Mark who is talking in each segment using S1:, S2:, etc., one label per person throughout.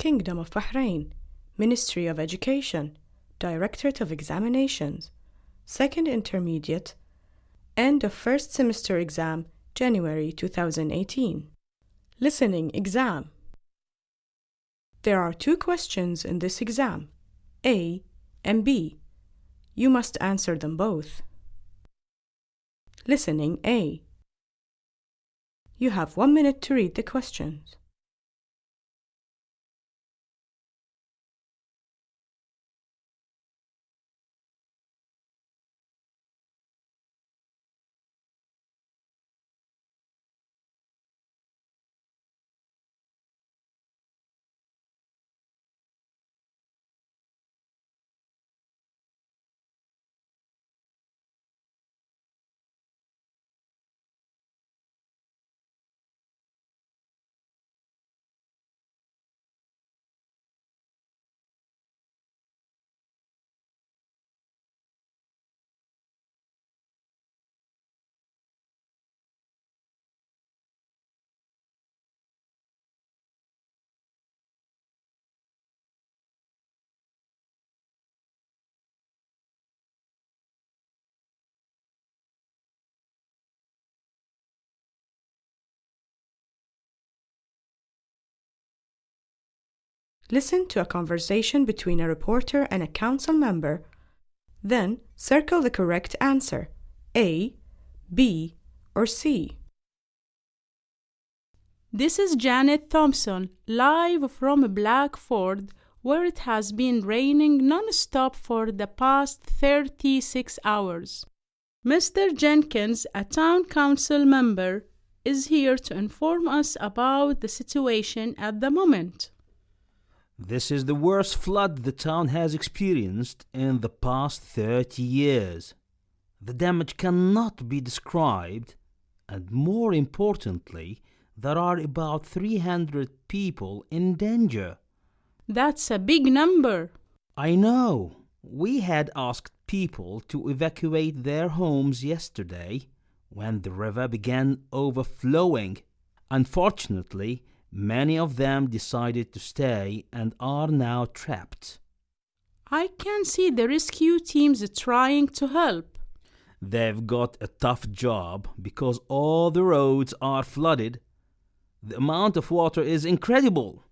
S1: Kingdom of Bahrain, Ministry of Education, Directorate of Examinations, Second Intermediate, End of First Semester Exam, January 2018. Listening Exam. There are 2 questions in this exam, A and B. You must answer them both. Listening A. You have 1 minute to read the questions. Listen to a conversation between a reporter and a council member. Then circle the correct answer, A, B, or C.
S2: This is Janet Thompson, live from Blackford, where it has been raining non-stop for the past 36 hours. Mr. Jenkins, a town council member, is here to inform us about the situation at the moment.
S3: This is the worst flood the town has experienced in the past 30 years. The damage cannot be described, and more importantly, there are about 300 people in danger.
S2: That's a big number.
S3: I know. We had asked people to evacuate their homes yesterday when the river began overflowing. Unfortunately, many of them decided to stay and are now trapped.
S2: I can see the rescue teams trying to help.
S3: They've got a tough job because all the roads are flooded. The amount of water is incredible.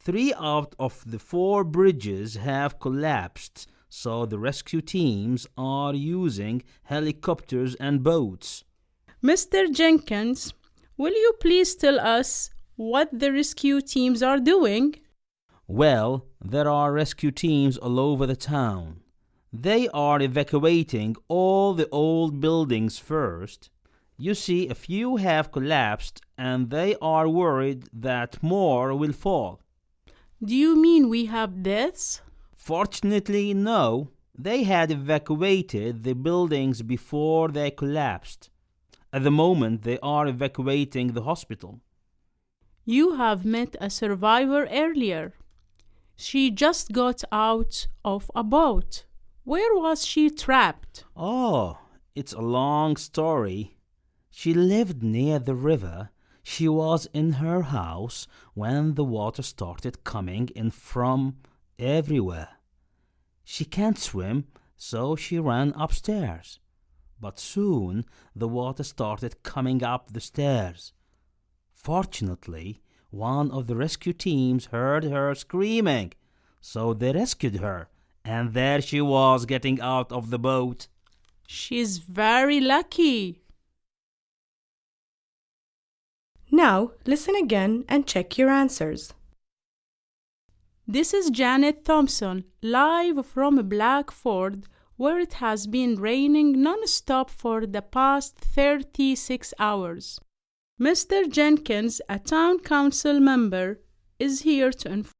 S3: 3 out of the 4 bridges have collapsed, so the rescue teams are using helicopters and boats.
S2: Mr. Jenkins, will you please tell us what the rescue teams are doing?
S3: Well, there are rescue teams all over the town. They are evacuating all the old buildings first. You see, a few have collapsed and they are worried that more will fall.
S2: Do you mean we have deaths?
S3: Fortunately, no. They had evacuated the buildings before they collapsed. At the moment, they are evacuating the hospital.
S2: You have met a survivor earlier. She just got out of a boat. Where was she trapped?
S3: Oh, it's a long story. She lived near the river. She was in her house when the water started coming in from everywhere. She can't swim, so she ran upstairs. But soon the water started coming up the stairs. Fortunately, one of the rescue teams heard her screaming, so they rescued her, and there she was getting out of the boat.
S2: She's very lucky.
S1: Now listen again and check your answers.
S2: This is Janet Thompson, live from Blackford, where it has been raining non-stop for the past 36 hours. Mr. Jenkins, a town council member, is here to inform